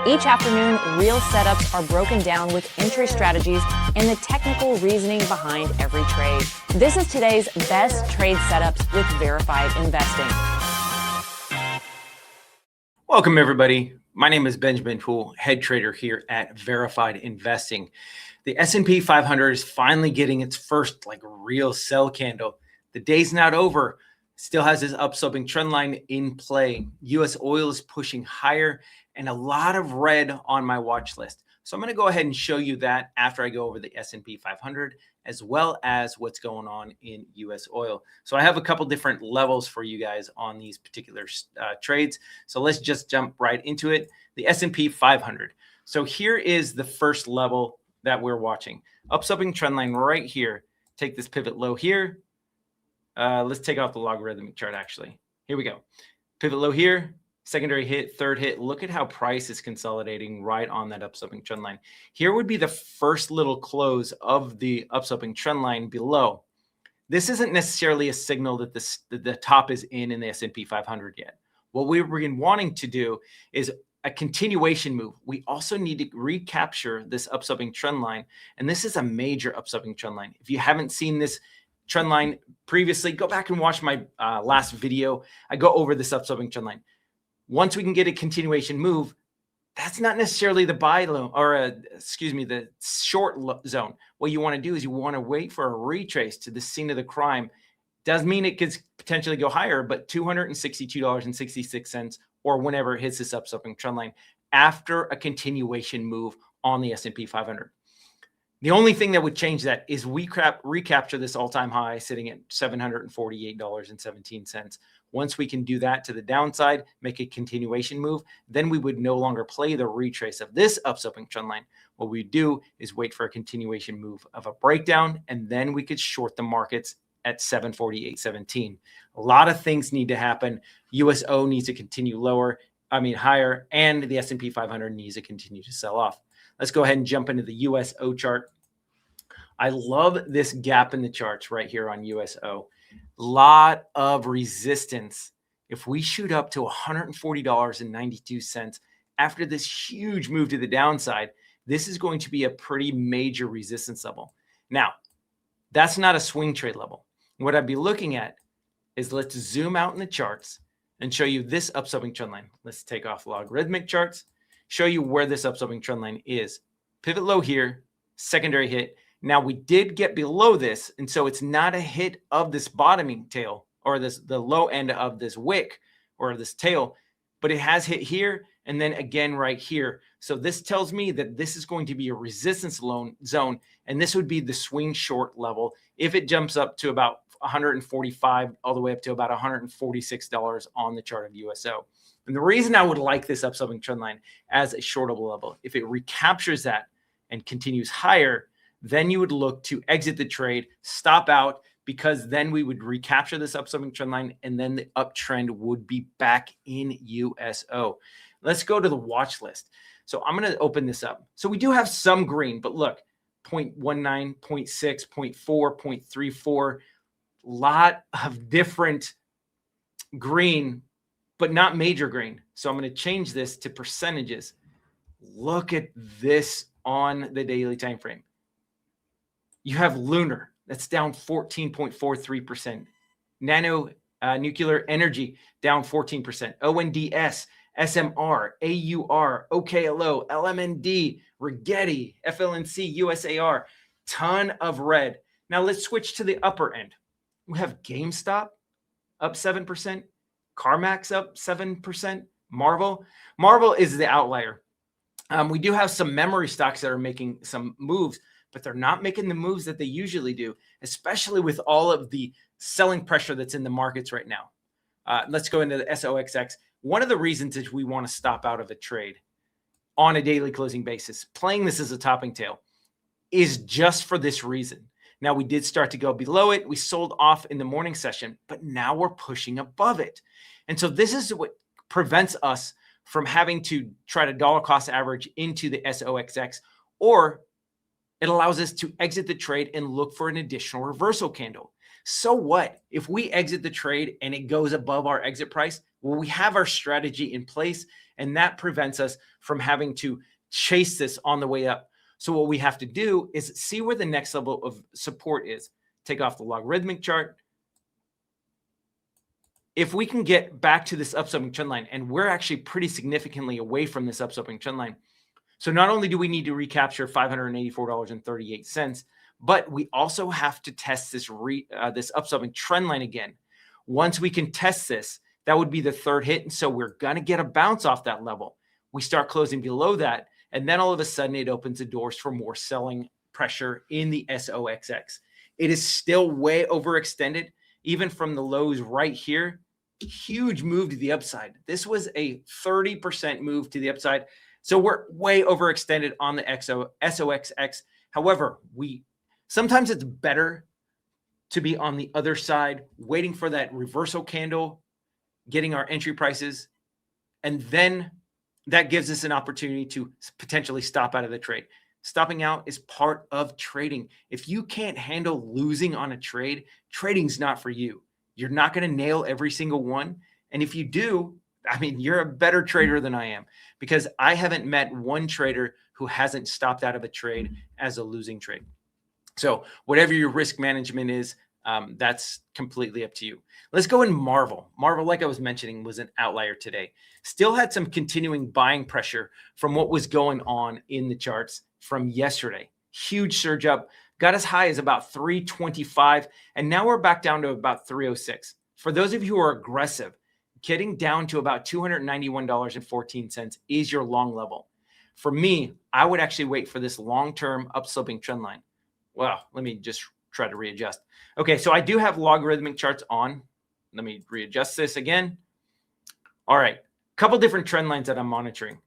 Each afternoon, real setups are broken down with entry strategies and the technical reasoning behind every trade. This is today's best trade setups with verified investing. Welcome, everybody. My name is Benjamin Poole, head trader here at Verified Investing. The S&P 500 is finally getting its first real sell candle. The day's not over. Still has this upsloping trend line in play. U.S. oil is pushing higher and a lot of red on my watch list. So I'm going to go ahead and show you that after I go over the S&P 500 as well as what's going on in U.S. oil. So I have a couple different levels for you guys on these particular trades. So let's just jump right into it. The S&P 500. So here is the first level that we're watching. Upsloping trend line right here. Take this pivot low here. Let's take off the logarithmic chart actually. Here we go. Pivot low here. Secondary hit, third hit. Look at how price is consolidating right on that upsloping trend line. Here would be the first little close of the upsloping trend line below. This isn't necessarily a signal that the top is in the S&P 500 yet. What we've been wanting to do is a continuation move. We also need to recapture this upsloping trend line, and this is a major upsloping trend line. If you haven't seen this trend line previously, go back and watch my last video. I go over this upsloping trend line. Once we can get a continuation move, that's not necessarily the buy low or the short zone. What you want to do is you want to wait for a retrace to the scene of the crime. Does mean it could potentially go higher, but $262.66 or whenever it hits this upsloping trend line after a continuation move on the S&P 500. The only thing that would change that is we recapture this all-time high sitting at $748.17. Once we can do that to the downside, make a continuation move, then we would no longer play the retrace of this upsloping trend line. What we do is wait for a continuation move of a breakdown, and then we could short the markets at 748.17. A lot of things need to happen. USO needs to continue higher, and the S&P 500 needs to continue to sell off. Let's go ahead and jump into the USO chart. I love this gap in the charts right here on USO. Lot of resistance. If we shoot up to $140.92 after this huge move to the downside, this is going to be a pretty major resistance level. Now, that's not a swing trade level. What I'd be looking at is let's zoom out in the charts and show you this upsloping trend line. Let's take off logarithmic charts, show you where this upsloping trend line is. Pivot low here, secondary hit. Now we did get below this, and so it's not a hit of this bottoming tail or the low end of this wick or this tail, but it has hit here and then again right here. So this tells me that this is going to be a resistance zone, and this would be the swing short level if it jumps up to about 145 all the way up to about $146 on the chart of USO. And the reason I would like this upsloping trend line as a shortable level, if it recaptures that and continues higher, then you would look to exit the trade, stop out, because then we would recapture this upsloping trend line, and then the uptrend would be back in USO. Let's go to the watch list. So I'm going to open this up. So we do have some green, but look, 0.19, 0.6, 0.4, 0.34, lot of different green, but not major green. So I'm going to change this to percentages. Look at this on the daily time frame. You have Lunar, that's down 14.43%. Nuclear energy down 14%. ONDS, SMR, AUR, OKLO, LMND, Rigetti, FLNC, USAR, ton of red. Now let's switch to the upper end. We have GameStop up 7%, CarMax up 7%, Marvell. Marvell is the outlier. We do have some memory stocks that are making some moves, but they're not making the moves that they usually do, especially with all of the selling pressure that's in the markets right now. Let's go into the SOXX. One of the reasons is we want to stop out of a trade on a daily closing basis, playing this as a topping tail, is just for this reason. Now, we did start to go below it. We sold off in the morning session, but now we're pushing above it. And so this is what prevents us from having to try to dollar cost average into the SOXX, or it allows us to exit the trade and look for an additional reversal candle. So what? If we exit the trade and it goes above our exit price, well, we have our strategy in place And that prevents us from having to chase this on the way up. So what we have to do is see where the next level of support is. Take off the logarithmic chart. If we can get back to this upsloping trend line, and we're actually pretty significantly away from this upsloping trend line. So not only do we need to recapture $584.38, but we also have to test this upsloping trend line again. Once we can test this, that would be the third hit. And so we're going to get a bounce off that level. We start closing below that. And then all of a sudden it opens the doors for more selling pressure in the SOXX. It is still way overextended, even from the lows right here. Huge move to the upside. This was a 30% move to the upside. So we're way overextended on the SOXX. However, sometimes it's better to be on the other side, waiting for that reversal candle, getting our entry prices, and then that gives us an opportunity to potentially stop out of the trade. Stopping out is part of trading. If you can't handle losing on a trade, trading's not for you. You're not going to nail every single one. And if you do, I mean, you're a better trader than I am, because I haven't met one trader who hasn't stopped out of a trade as a losing trade. So whatever your risk management is, that's completely up to you. Let's go in Marvell. Marvell, like I was mentioning, was an outlier today. Still had some continuing buying pressure from what was going on in the charts from yesterday. Huge surge up, got as high as about 325, and now we're back down to about 306. For those of you who are aggressive, getting down to about $291.14 is your long level. For me, I would actually wait for this long-term upsloping trend line. Well, let me just try to readjust. Okay, so I do have logarithmic charts on. Let me readjust this again. All right, couple different trend lines that I'm monitoring.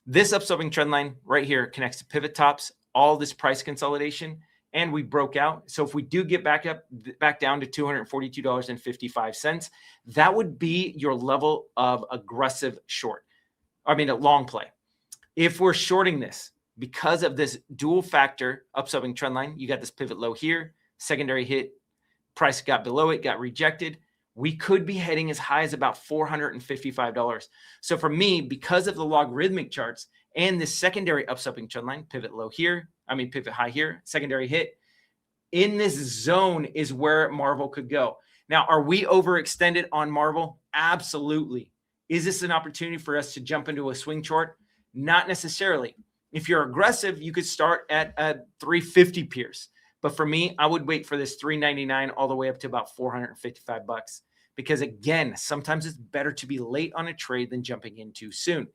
This upsloping trend line right here connects to pivot tops, all this price consolidation, and we broke out. So if we do get back down to $242.55, that would be your level of aggressive short. I mean, a long play. If we're shorting this because of this dual factor upsloping trend line, you got this pivot low here, secondary hit, price got below it, got rejected. We could be heading as high as about $455. So for me, because of the logarithmic charts and this secondary upsloping trend line, pivot low here, pivot high here, secondary hit, in this zone is where Marvell could go. Now, are we overextended on Marvell? Absolutely. Is this an opportunity for us to jump into a swing short? Not necessarily. If you're aggressive, you could start at a 350 Pierce. But for me, I would wait for this 399 all the way up to about $455, because again, sometimes it's better to be late on a trade than jumping in too soon.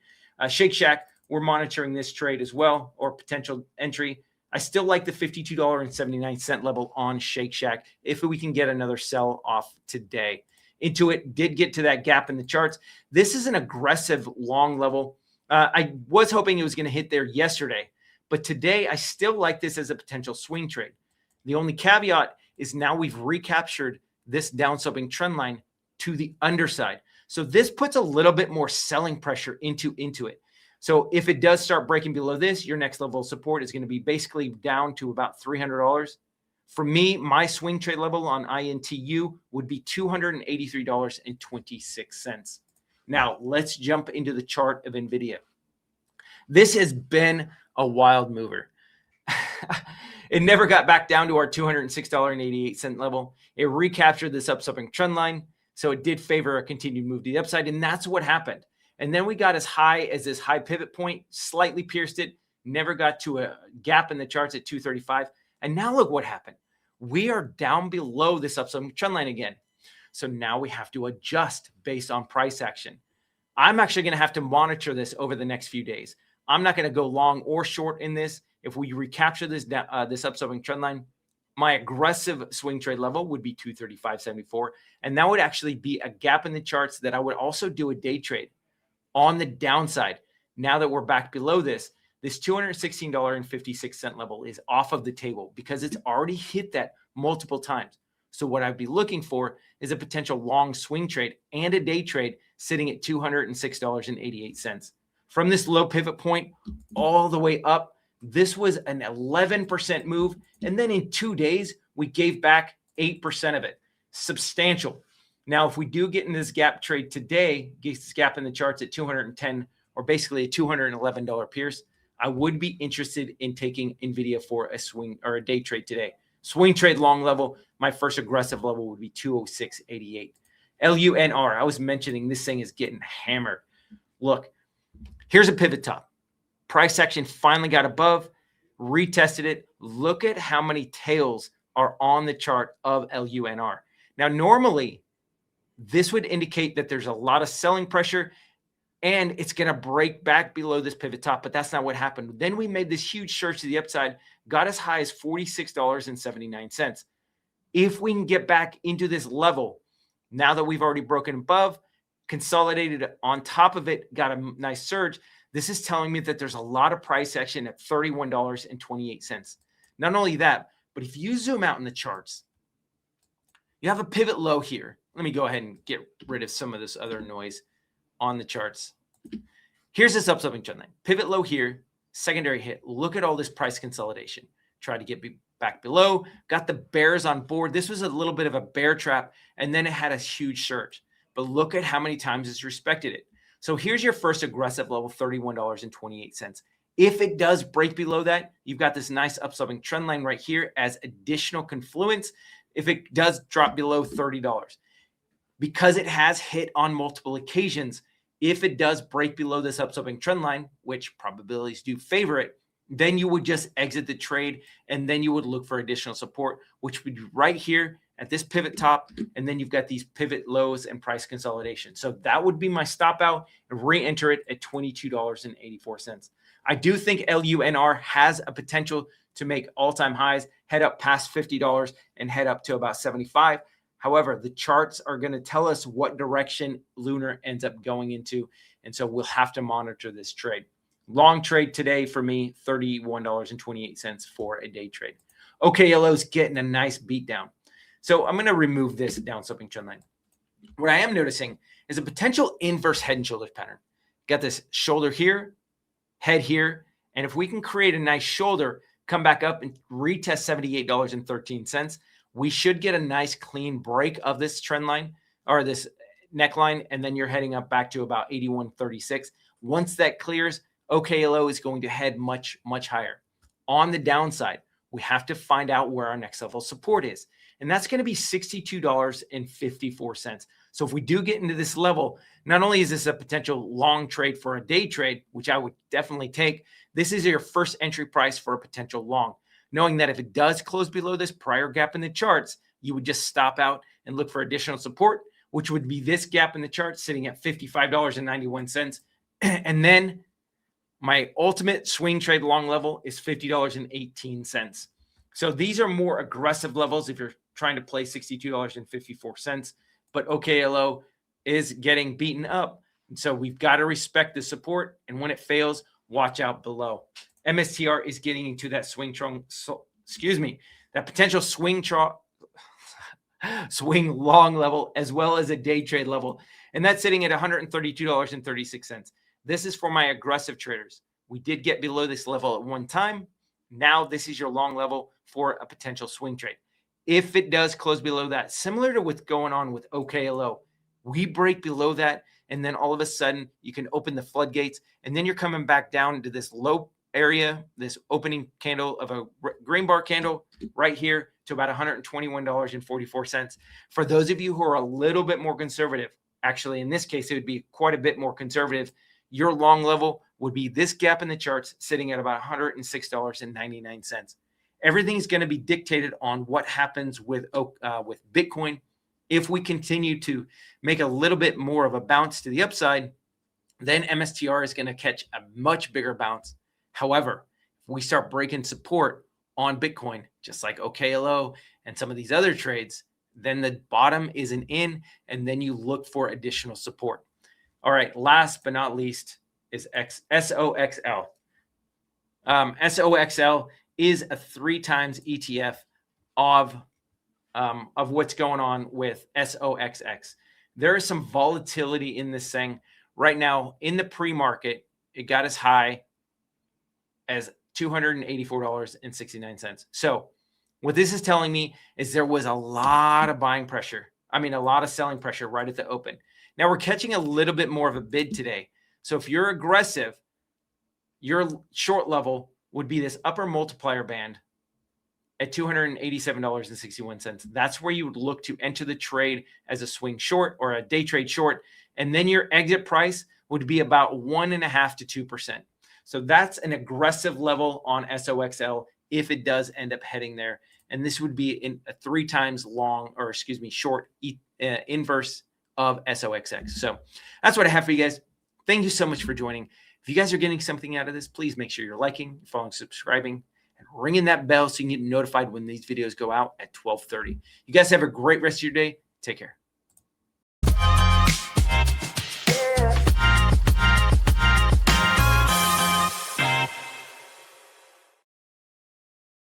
Shake Shack, we're monitoring this trade as well, or potential entry. I still like the $52.79 level on Shake Shack if we can get another sell off today. Intuit did get to that gap in the charts. This is an aggressive long level. I was hoping it was going to hit there yesterday, but today I still like this as a potential swing trade. The only caveat is now we've recaptured this downsloping trend line to the underside. So this puts a little bit more selling pressure into it. So if it does start breaking below this, your next level of support is going to be basically down to about $300. For me, my swing trade level on INTU would be $283.26. Now let's jump into the chart of Nvidia. This has been a wild mover. It never got back down to our $206.88 level. It recaptured this upsloping trend line. So it did favor a continued move to the upside. And that's what happened. And then we got as high as this high pivot point, slightly pierced it, never got to a gap in the charts at 235. And now look what happened. We are down below this upsloping trend line again. So now we have to adjust based on price action. I'm actually going to have to monitor this over the next few days. I'm not going to go long or short in this. If we recapture this upsloping trend line, my aggressive swing trade level would be 235.74. And that would actually be a gap in the charts that I would also do a day trade on the downside. Now that we're back below this $216.56 level is off of the table because it's already hit that multiple times. So what I'd be looking for is a potential long swing trade and a day trade sitting at $206.88. From this low pivot point all the way up, this was an 11% move. And then in 2 days, we gave back 8% of it. Substantial. Now, if we do get in this gap trade today, get this gap in the charts at 210 or basically a $211 Pierce, I would be interested in taking Nvidia for a swing or a day trade today. Swing trade long level, my first aggressive level would be 206.88. LUNR, I was mentioning this thing is getting hammered. Look, here's a pivot top. Price action finally got above, retested it. Look at how many tails are on the chart of LUNR. Now, normally, this would indicate that there's a lot of selling pressure and it's going to break back below this pivot top, but that's not what happened. Then we made this huge surge to the upside, got as high as $46.79. If we can get back into this level, now that we've already broken above, consolidated on top of it, got a nice surge, this is telling me that there's a lot of price action at $31.28. Not only that, but if you zoom out in the charts, you have a pivot low here. Let me go ahead and get rid of some of this other noise on the charts. Here's this upsloping trend line. Pivot low here, secondary hit. Look at all this price consolidation. Try to get back below. Got the bears on board. This was a little bit of a bear trap, and then it had a huge surge. But look at how many times it's respected it. So here's your first aggressive level, $31.28. If it does break below that, you've got this nice upsloping trend line right here as additional confluence. If it does drop below $30, because it has hit on multiple occasions, if it does break below this upsloping trend line, which probabilities do favor it, then you would just exit the trade and then you would look for additional support, which would be right here at this pivot top. And then you've got these pivot lows and price consolidation. So that would be my stop out and re-enter it at $22.84. I do think LUNR has a potential to make all-time highs, head up past $50 and head up to about 75. However, the charts are going to tell us what direction Lunar ends up going into. And so we'll have to monitor this trade. Long trade today for me, $31.28 for a day trade. OKLO's getting a nice beat down. So I'm going to remove this down sloping trend line. What I am noticing is a potential inverse head and shoulders pattern. Got this shoulder here, head here. And if we can create a nice shoulder, come back up and retest $78.13, we should get a nice clean break of this trend line or this neckline. And then you're heading up back to about 81.36. Once that clears, OKLO is going to head much, much higher. On the downside, we have to find out where our next level support is. And that's going to be $62.54. So if we do get into this level, not only is this a potential long trade for a day trade, which I would definitely take, this is your first entry price for a potential long. Knowing that if it does close below this prior gap in the charts, you would just stop out and look for additional support, which would be this gap in the chart sitting at $55.91. And then my ultimate swing trade long level is $50.18. So these are more aggressive levels if you're trying to play $62.54. But OKLO is getting beaten up. And so we've got to respect the support. And when it fails, watch out below. MSTR is getting into that that potential swing long level as well as a day trade level. And that's sitting at $132.36. This is for my aggressive traders. We did get below this level at one time. Now this is your long level for a potential swing trade. If it does close below that, similar to what's going on with OKLO, we break below that, and then all of a sudden you can open the floodgates, and then you're coming back down into this low area, this opening candle of a green bar candle right here to about $121.44. For those of you who are a little bit more conservative, actually in this case, it would be quite a bit more conservative. Your long level would be this gap in the charts sitting at about $106.99. Everything's going to be dictated on what happens with Bitcoin. If we continue to make a little bit more of a bounce to the upside, then MSTR is going to catch a much bigger bounce. However, if we start breaking support on Bitcoin, just like OKLO and some of these other trades, then the bottom is an in, and then you look for additional support. All right, last but not least is SOXL. SOXL is a 3 times ETF of what's going on with SOXX. There is some volatility in this thing. Right now, in the pre-market, it got as high as $284.69. So what this is telling me is there was a lot of buying pressure. I mean, a lot of selling pressure right at the open. Now we're catching a little bit more of a bid today. So if you're aggressive, your short level would be this upper multiplier band at $287.61. That's where you would look to enter the trade as a swing short or a day trade short. And then your exit price would be about 1.5% to 2%. So that's an aggressive level on SOXL if it does end up heading there. And this would be in a 3 times long, or excuse me, short inverse of SOXX. So that's what I have for you guys. Thank you so much for joining. If you guys are getting something out of this, please make sure you're liking, following, subscribing, and ringing that bell so you can get notified when these videos go out at 12:30. You guys have a great rest of your day. Take care.